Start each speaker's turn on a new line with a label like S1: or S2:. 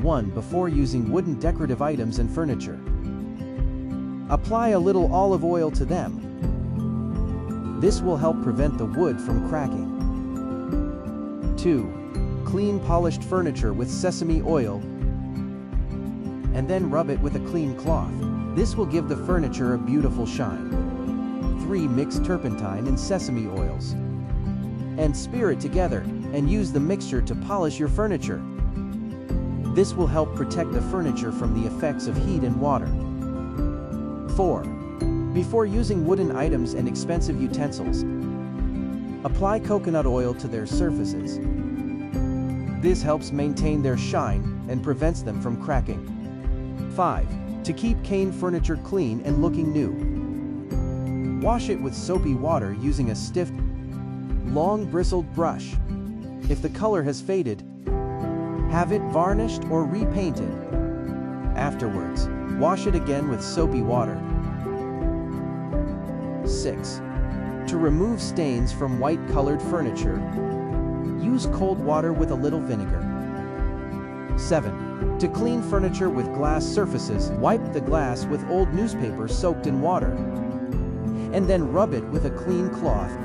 S1: one before using wooden decorative items and furniture. Apply a little olive oil to them. This will help prevent the wood from cracking. 2. Clean polished furniture with sesame oil and then rub it with a clean cloth. This will give the furniture a beautiful shine. 3. Mix turpentine and sesame oils and smear it together and use the mixture to polish your furniture. This will help protect the furniture from the effects of heat and water. 4. Before using wooden items and expensive utensils, apply coconut oil to their surfaces. This helps maintain their shine and prevents them from cracking. 5. To keep cane furniture clean and looking new, wash it with soapy water using a stiff, long-bristled brush. If the color has faded, have it varnished or repainted. Afterwards, wash it again with soapy water. 6. To remove stains from white-colored furniture, use cold water with a little vinegar. 7. To clean furniture with glass surfaces, wipe the glass with old newspaper soaked in water, and then rub it with a clean cloth